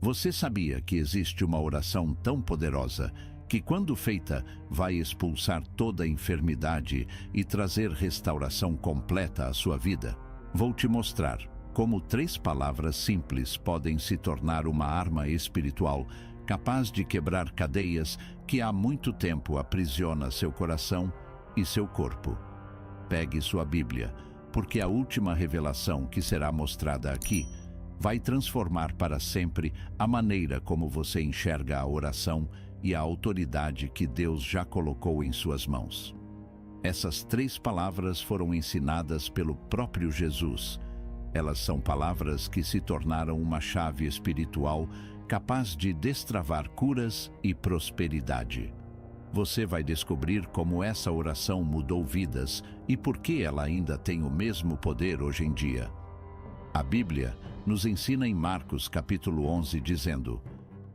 Você sabia que existe uma oração tão poderosa que, quando feita, vai expulsar toda a enfermidade e trazer restauração completa à sua vida? Vou te mostrar como 3 palavras simples podem se tornar uma arma espiritual capaz de quebrar cadeias que há muito tempo aprisiona seu coração e seu corpo. Pegue sua Bíblia, porque a última revelação que será mostrada aqui vai transformar para sempre a maneira como você enxerga a oração e a autoridade que Deus já colocou em suas mãos. Essas 3 palavras foram ensinadas pelo próprio Jesus. Elas são palavras que se tornaram uma chave espiritual capaz de destravar curas e prosperidade. Você vai descobrir como essa oração mudou vidas e por que ela ainda tem o mesmo poder hoje em dia. A Bíblia nos ensina em Marcos capítulo 11 dizendo: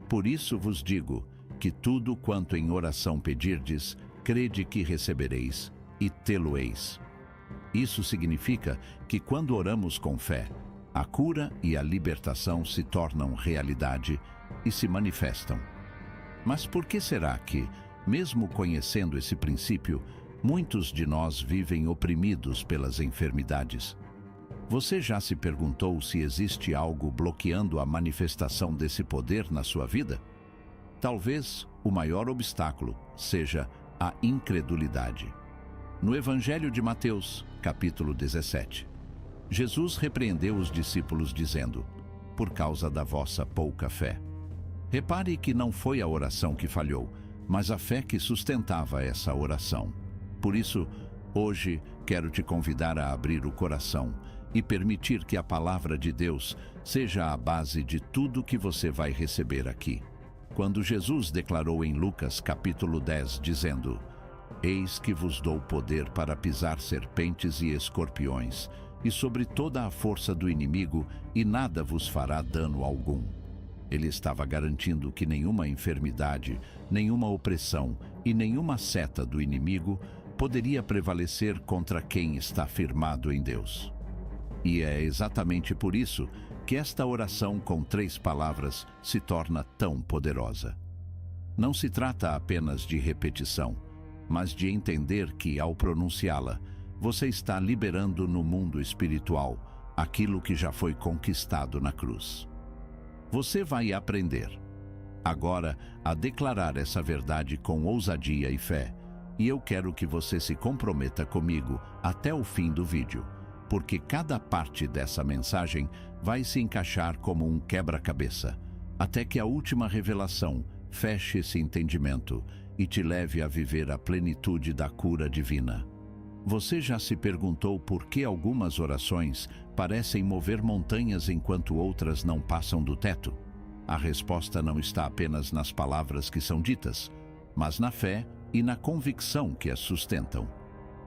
"Por isso vos digo que tudo quanto em oração pedirdes, crede que recebereis, e tê-lo-eis." Isso significa que quando oramos com fé, a cura e a libertação se tornam realidade e se manifestam. Mas por que será que, mesmo conhecendo esse princípio, muitos de nós vivem oprimidos pelas enfermidades? Você já se perguntou se existe algo bloqueando a manifestação desse poder na sua vida? Talvez o maior obstáculo seja a incredulidade. No Evangelho de Mateus, capítulo 17, Jesus repreendeu os discípulos dizendo: "Por causa da vossa pouca fé." Repare que não foi a oração que falhou, mas a fé que sustentava essa oração. Por isso, hoje quero te convidar a abrir o coração e permitir que a palavra de Deus seja a base de tudo que você vai receber aqui. Quando Jesus declarou em Lucas capítulo 10, dizendo: "Eis que vos dou poder para pisar serpentes e escorpiões, e sobre toda a força do inimigo, e nada vos fará dano algum." Ele estava garantindo que nenhuma enfermidade, nenhuma opressão e nenhuma seta do inimigo poderia prevalecer contra quem está firmado em Deus. E é exatamente por isso que esta oração com 3 palavras se torna tão poderosa. Não se trata apenas de repetição, mas de entender que, ao pronunciá-la, você está liberando no mundo espiritual aquilo que já foi conquistado na cruz. Você vai aprender agora a declarar essa verdade com ousadia e fé, e eu quero que você se comprometa comigo até o fim do vídeo, porque cada parte dessa mensagem vai se encaixar como um quebra-cabeça, até que a última revelação feche esse entendimento e te leve a viver a plenitude da cura divina. Você já se perguntou por que algumas orações parecem mover montanhas enquanto outras não passam do teto? A resposta não está apenas nas palavras que são ditas, mas na fé e na convicção que as sustentam.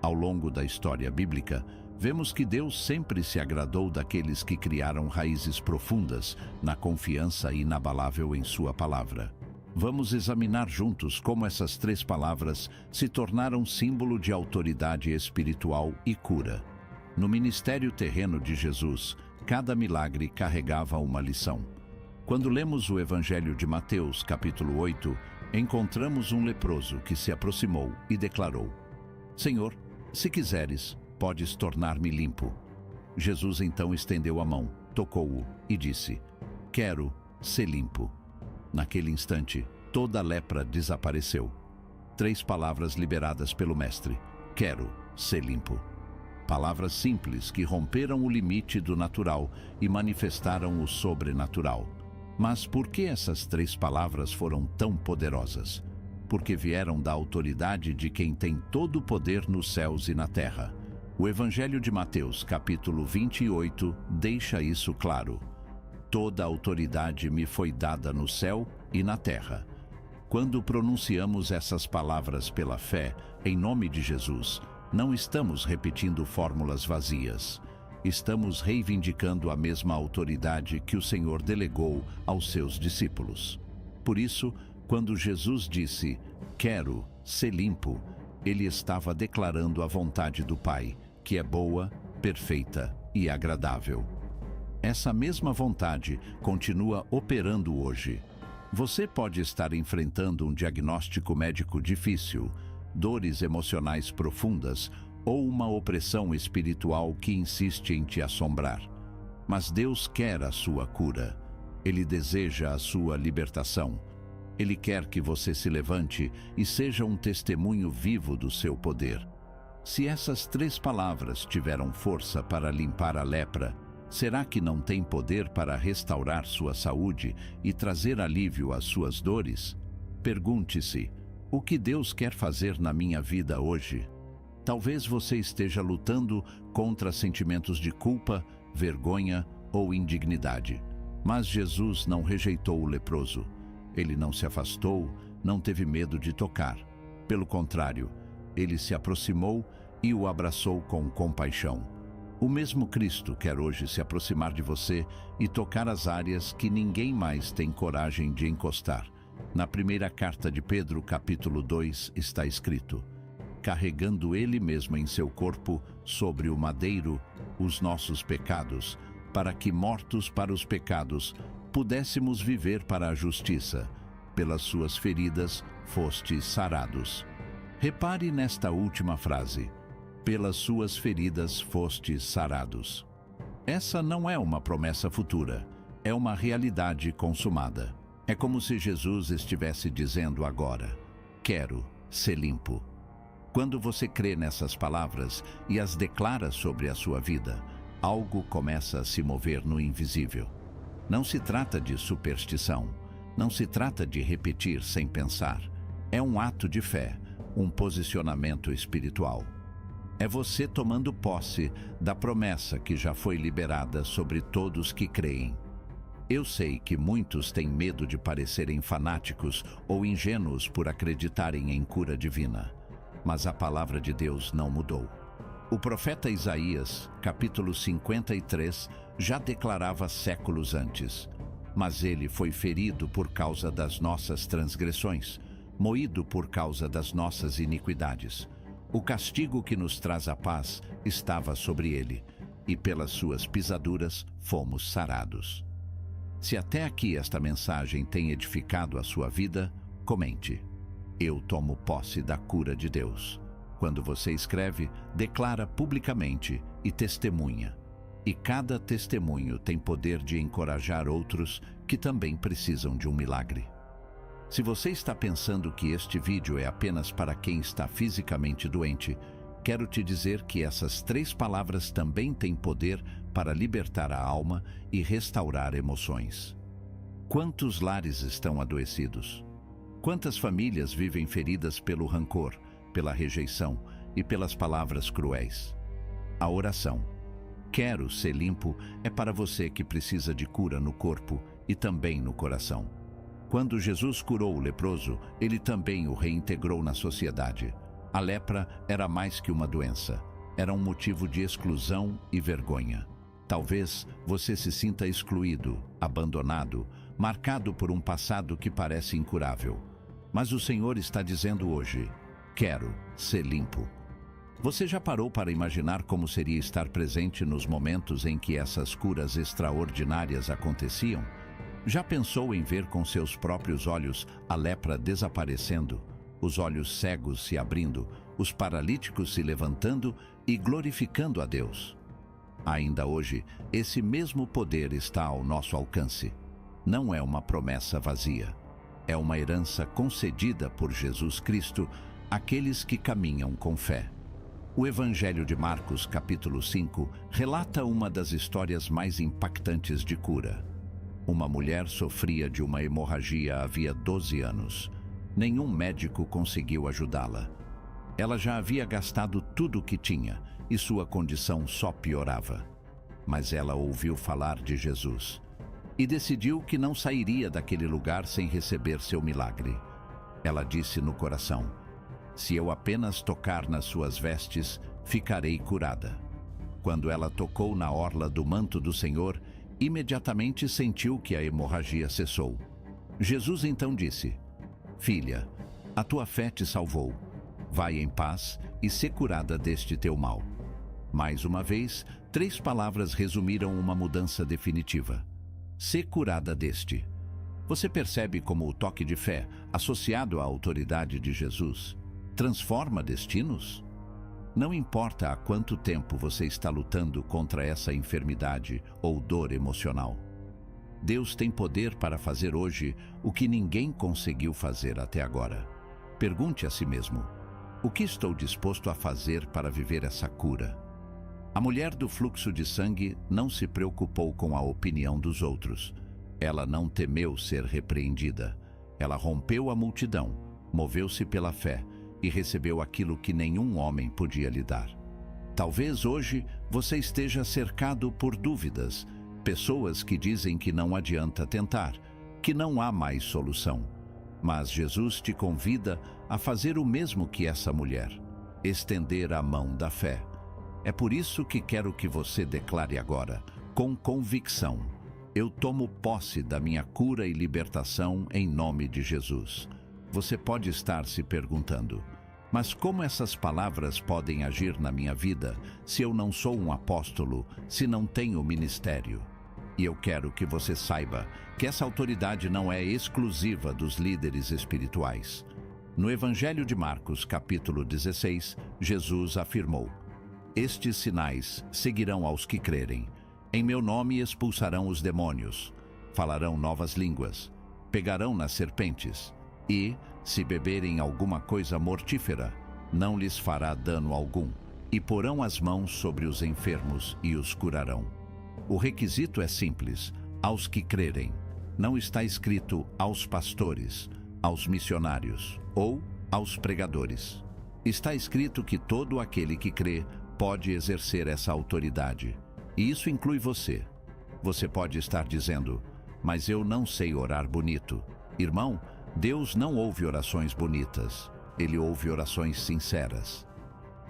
Ao longo da história bíblica, vemos que Deus sempre se agradou daqueles que criaram raízes profundas na confiança inabalável em sua palavra. Vamos examinar juntos como essas 3 palavras se tornaram símbolo de autoridade espiritual e cura. No ministério terreno de Jesus, cada milagre carregava uma lição. Quando lemos o Evangelho de Mateus, capítulo 8, encontramos um leproso que se aproximou e declarou: "Senhor, se quiseres, podes tornar-me limpo." Jesus então estendeu a mão, tocou-o e disse: "Quero ser limpo." Naquele instante, toda a lepra desapareceu. 3 palavras liberadas pelo Mestre: "Quero ser limpo." Palavras simples que romperam o limite do natural e manifestaram o sobrenatural. Mas por que essas 3 palavras foram tão poderosas? Porque vieram da autoridade de quem tem todo o poder nos céus e na terra. O Evangelho de Mateus, capítulo 28, deixa isso claro. "Toda a autoridade me foi dada no céu e na terra." Quando pronunciamos essas palavras pela fé, em nome de Jesus, não estamos repetindo fórmulas vazias. Estamos reivindicando a mesma autoridade que o Senhor delegou aos seus discípulos. Por isso, quando Jesus disse: "Quero ser limpo", ele estava declarando a vontade do Pai, que é boa, perfeita e agradável. Essa mesma vontade continua operando hoje. Você pode estar enfrentando um diagnóstico médico difícil, dores emocionais profundas ou uma opressão espiritual que insiste em te assombrar. Mas Deus quer a sua cura. Ele deseja a sua libertação. Ele quer que você se levante e seja um testemunho vivo do seu poder. Se essas 3 palavras tiveram força para limpar a lepra, será que não tem poder para restaurar sua saúde e trazer alívio às suas dores? Pergunte-se: o que Deus quer fazer na minha vida hoje? Talvez você esteja lutando contra sentimentos de culpa, vergonha ou indignidade. Mas Jesus não rejeitou o leproso. Ele não se afastou, não teve medo de tocar. Pelo contrário, ele se aproximou e o abraçou com compaixão. O mesmo Cristo quer hoje se aproximar de você e tocar as áreas que ninguém mais tem coragem de encostar. Na primeira carta de Pedro, capítulo 2, está escrito: carregando ele mesmo em seu corpo, sobre o madeiro, os nossos pecados, para que, mortos para os pecados, pudéssemos viver para a justiça. Pelas suas feridas fostes sarados. Repare nesta última frase: pelas suas feridas fostes sarados. Essa não é uma promessa futura, é uma realidade consumada. É como se Jesus estivesse dizendo agora: quero ser limpo. Quando você crê nessas palavras e as declara sobre a sua vida, algo começa a se mover no invisível. Não se trata de superstição, não se trata de repetir sem pensar. É um ato de fé, um posicionamento espiritual. É você tomando posse da promessa que já foi liberada sobre todos que creem. Eu sei que muitos têm medo de parecerem fanáticos ou ingênuos por acreditarem em cura divina. Mas a palavra de Deus não mudou. O profeta Isaías, capítulo 53, já declarava séculos antes: mas ele foi ferido por causa das nossas transgressões, moído por causa das nossas iniquidades. O castigo que nos traz a paz estava sobre ele, e pelas suas pisaduras fomos sarados. Se até aqui esta mensagem tem edificado a sua vida, comente: eu tomo posse da cura de Deus. Quando você escreve, declara publicamente e testemunha. E cada testemunho tem poder de encorajar outros que também precisam de um milagre. Se você está pensando que este vídeo é apenas para quem está fisicamente doente, quero te dizer que essas 3 palavras também têm poder para libertar a alma e restaurar emoções. Quantos lares estão adoecidos? Quantas famílias vivem feridas pelo rancor, pela rejeição e pelas palavras cruéis? A oração "Quero ser limpo" é para você que precisa de cura no corpo e também no coração. Quando Jesus curou o leproso, ele também o reintegrou na sociedade. A lepra era mais que uma doença, era um motivo de exclusão e vergonha. Talvez você se sinta excluído, abandonado, marcado por um passado que parece incurável. Mas o Senhor está dizendo hoje: quero ser limpo. Você já parou para imaginar como seria estar presente nos momentos em que essas curas extraordinárias aconteciam? Já pensou em ver com seus próprios olhos a lepra desaparecendo, os olhos cegos se abrindo, os paralíticos se levantando e glorificando a Deus? Ainda hoje, esse mesmo poder está ao nosso alcance. Não é uma promessa vazia. É uma herança concedida por Jesus Cristo àqueles que caminham com fé. O Evangelho de Marcos, capítulo 5, relata uma das histórias mais impactantes de cura. Uma mulher sofria de uma hemorragia havia 12 anos. Nenhum médico conseguiu ajudá-la. Ela já havia gastado tudo o que tinha e sua condição só piorava. Mas ela ouviu falar de Jesus e decidiu que não sairia daquele lugar sem receber seu milagre. Ela disse no coração: se eu apenas tocar nas suas vestes, ficarei curada. Quando ela tocou na orla do manto do Senhor, imediatamente sentiu que a hemorragia cessou. Jesus então disse: filha, a tua fé te salvou. Vai em paz e sê curada deste teu mal. Mais uma vez, 3 palavras resumiram uma mudança definitiva. Ser curada deste. Você percebe como o toque de fé, associado à autoridade de Jesus, transforma destinos? Não importa há quanto tempo você está lutando contra essa enfermidade ou dor emocional. Deus tem poder para fazer hoje o que ninguém conseguiu fazer até agora. Pergunte a si mesmo: o que estou disposto a fazer para viver essa cura? A mulher do fluxo de sangue não se preocupou com a opinião dos outros. Ela não temeu ser repreendida. Ela rompeu a multidão, moveu-se pela fé e recebeu aquilo que nenhum homem podia lhe dar. Talvez hoje você esteja cercado por dúvidas, pessoas que dizem que não adianta tentar, que não há mais solução. Mas Jesus te convida a fazer o mesmo que essa mulher, estender a mão da fé. É por isso que quero que você declare agora, com convicção: eu tomo posse da minha cura e libertação em nome de Jesus. Você pode estar se perguntando: mas como essas palavras podem agir na minha vida se eu não sou um apóstolo, se não tenho ministério? E eu quero que você saiba que essa autoridade não é exclusiva dos líderes espirituais. No Evangelho de Marcos, capítulo 16, Jesus afirmou: estes sinais seguirão aos que crerem. Em meu nome expulsarão os demônios, falarão novas línguas, pegarão nas serpentes, e, se beberem alguma coisa mortífera, não lhes fará dano algum, e porão as mãos sobre os enfermos e os curarão. O requisito é simples: aos que crerem. Não está escrito aos pastores, aos missionários ou aos pregadores. Está escrito que todo aquele que crê pode exercer essa autoridade. E isso inclui você. Você pode estar dizendo: mas eu não sei orar bonito. Irmão, Deus não ouve orações bonitas. Ele ouve orações sinceras.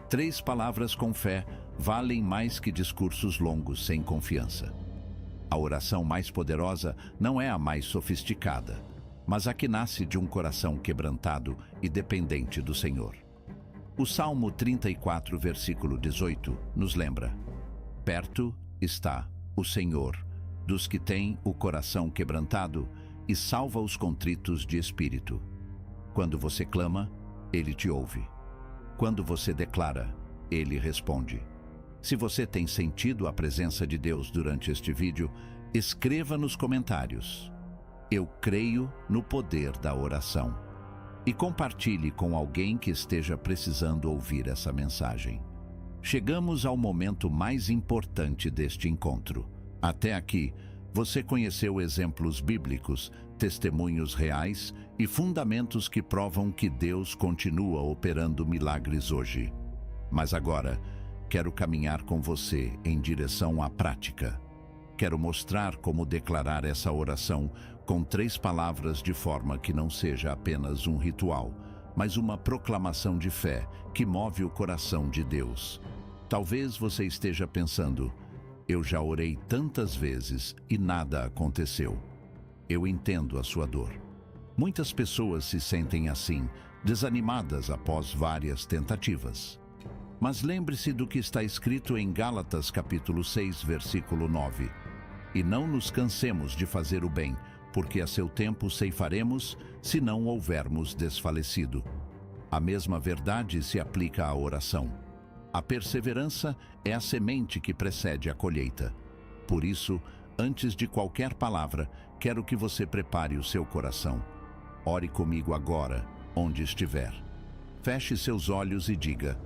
3 palavras com fé valem mais que discursos longos sem confiança. A oração mais poderosa não é a mais sofisticada, mas a que nasce de um coração quebrantado e dependente do Senhor. O Salmo 34, versículo 18, nos lembra: perto está o Senhor dos que têm o coração quebrantado e salva os contritos de espírito. Quando você clama, Ele te ouve. Quando você declara, Ele responde. Se você tem sentido a presença de Deus durante este vídeo, escreva nos comentários: eu creio no poder da oração. E compartilhe com alguém que esteja precisando ouvir essa mensagem. Chegamos ao momento mais importante deste encontro. Até aqui, você conheceu exemplos bíblicos, testemunhos reais e fundamentos que provam que Deus continua operando milagres hoje. Mas agora, quero caminhar com você em direção à prática. Quero mostrar como declarar essa oração com 3 palavras de forma que não seja apenas um ritual, mas uma proclamação de fé que move o coração de Deus. Talvez você esteja pensando: eu já orei tantas vezes e nada aconteceu. Eu entendo a sua dor. Muitas pessoas se sentem assim, desanimadas após várias tentativas. Mas lembre-se do que está escrito em Gálatas capítulo 6, versículo 9. E não nos cansemos de fazer o bem, porque a seu tempo ceifaremos, se não houvermos desfalecido. A mesma verdade se aplica à oração. A perseverança é a semente que precede a colheita. Por isso, antes de qualquer palavra, quero que você prepare o seu coração. Ore comigo agora, onde estiver. Feche seus olhos e diga: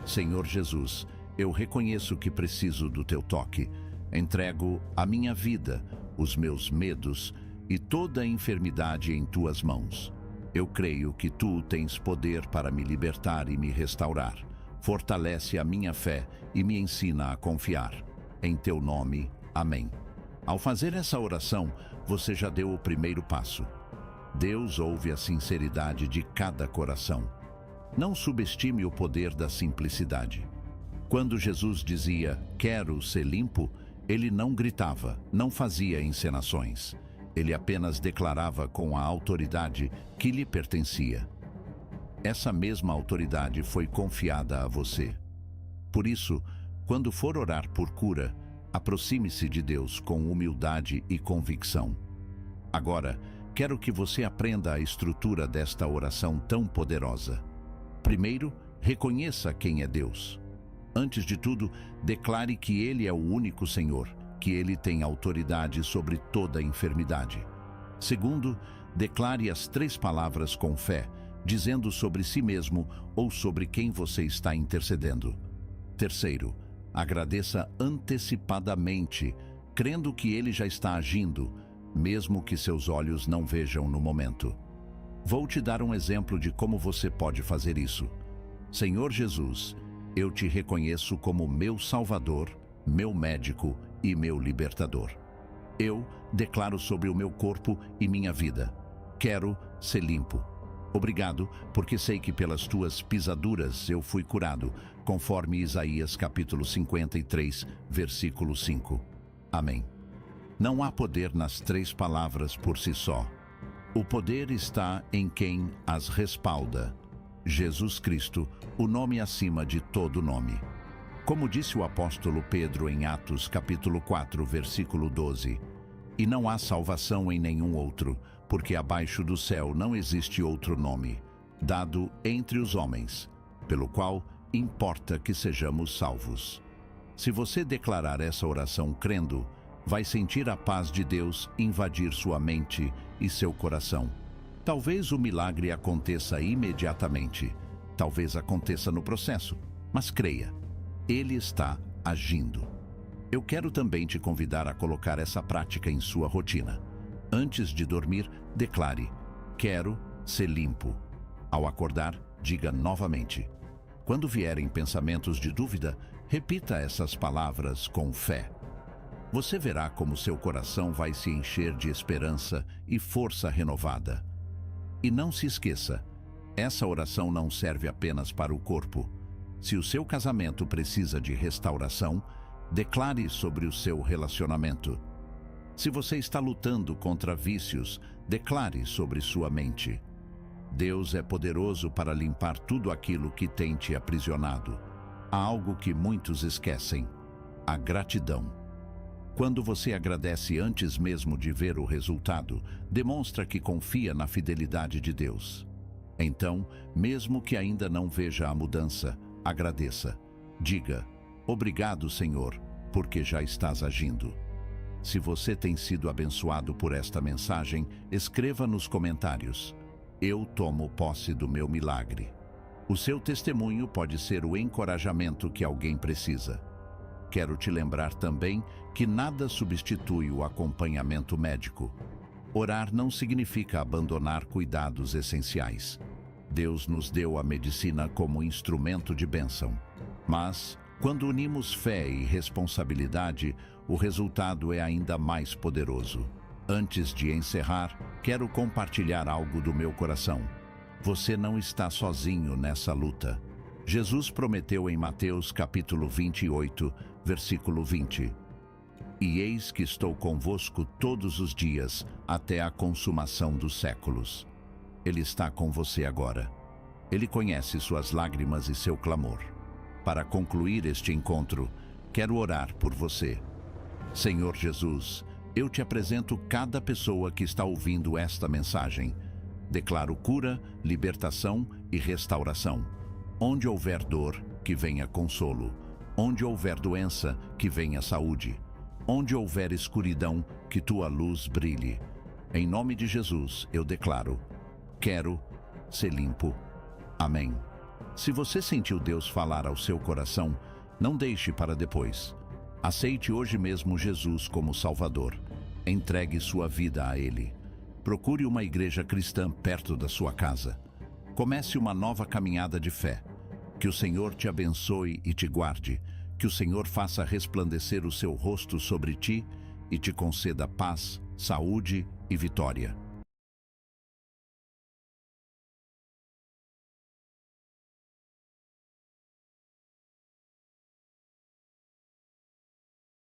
Senhor Jesus, eu reconheço que preciso do teu toque. Entrego a minha vida, os meus medos e toda a enfermidade em tuas mãos. Eu creio que tu tens poder para me libertar e me restaurar. Fortalece a minha fé e me ensina a confiar. Em teu nome, amém. Ao fazer essa oração, você já deu o primeiro passo. Deus ouve a sinceridade de cada coração. Não subestime o poder da simplicidade. Quando Jesus dizia, quero ser limpo, ele não gritava, não fazia encenações. Ele apenas declarava com a autoridade que lhe pertencia. Essa mesma autoridade foi confiada a você. Por isso, Quando for orar por cura, aproxime-se de Deus com humildade e convicção. Agora, quero que você aprenda a estrutura desta oração tão poderosa. Primeiro, reconheça quem é Deus. Antes de tudo, declare que Ele é o único Senhor, que Ele tem autoridade sobre toda enfermidade. Segundo, declare as 3 palavras com fé, dizendo sobre si mesmo ou sobre quem você está intercedendo. Terceiro, agradeça antecipadamente, crendo que Ele já está agindo, mesmo que seus olhos não vejam no momento. Vou te dar um exemplo de como você pode fazer isso. Senhor Jesus, eu te reconheço como meu Salvador, meu médico e meu libertador. Eu declaro sobre o meu corpo e minha vida: quero ser limpo. Obrigado, porque sei que pelas tuas pisaduras eu fui curado, conforme Isaías capítulo 53, versículo 5. Amém. Não há poder nas 3 palavras por si só. O poder está em quem as respalda. Jesus Cristo, o nome acima de todo nome. Como disse o apóstolo Pedro em Atos capítulo 4, versículo 12, e não há salvação em nenhum outro, porque abaixo do céu não existe outro nome, dado entre os homens, pelo qual importa que sejamos salvos. Se você declarar essa oração crendo, vai sentir a paz de Deus invadir sua mente e seu coração. Talvez o milagre aconteça imediatamente, talvez aconteça no processo, mas creia, Ele está agindo. Eu quero também te convidar a colocar essa prática em sua rotina. Antes de dormir, declare: quero ser limpo. Ao acordar, diga novamente. Quando vierem pensamentos de dúvida, repita essas palavras com fé. Você verá como seu coração vai se encher de esperança e força renovada. E não se esqueça, essa oração não serve apenas para o corpo. Se o seu casamento precisa de restauração, declare sobre o seu relacionamento. Se você está lutando contra vícios, declare sobre sua mente. Deus é poderoso para limpar tudo aquilo que tem te aprisionado. Há algo que muitos esquecem: a gratidão. Quando você agradece antes mesmo de ver o resultado, demonstra que confia na fidelidade de Deus. Então, mesmo que ainda não veja a mudança, agradeça. Diga: obrigado, Senhor, porque já estás agindo. Se você tem sido abençoado por esta mensagem, escreva nos comentários: eu tomo posse do meu milagre. O seu testemunho pode ser o encorajamento que alguém precisa. Quero te lembrar também que nada substitui o acompanhamento médico. Orar não significa abandonar cuidados essenciais. Deus nos deu a medicina como instrumento de bênção. Mas, quando unimos fé e responsabilidade, o resultado é ainda mais poderoso. Antes de encerrar, quero compartilhar algo do meu coração. Você não está sozinho nessa luta. Jesus prometeu em Mateus capítulo 28, versículo 20: E eis que estou convosco todos os dias, até a consumação dos séculos. Ele está com você agora. Ele conhece suas lágrimas e seu clamor. Para concluir este encontro, quero orar por você. Senhor Jesus, eu te apresento cada pessoa que está ouvindo esta mensagem. Declaro cura, libertação e restauração. Onde houver dor, que venha consolo. Onde houver doença, que venha saúde. Onde houver escuridão, que tua luz brilhe. Em nome de Jesus, eu declaro: quero ser limpo. Amém. Se você sentiu Deus falar ao seu coração, não deixe para depois. Aceite hoje mesmo Jesus como Salvador. Entregue sua vida a Ele. Procure uma igreja cristã perto da sua casa. Comece uma nova caminhada de fé. Que o Senhor te abençoe e te guarde. Que o Senhor faça resplandecer o seu rosto sobre ti e te conceda paz, saúde e vitória.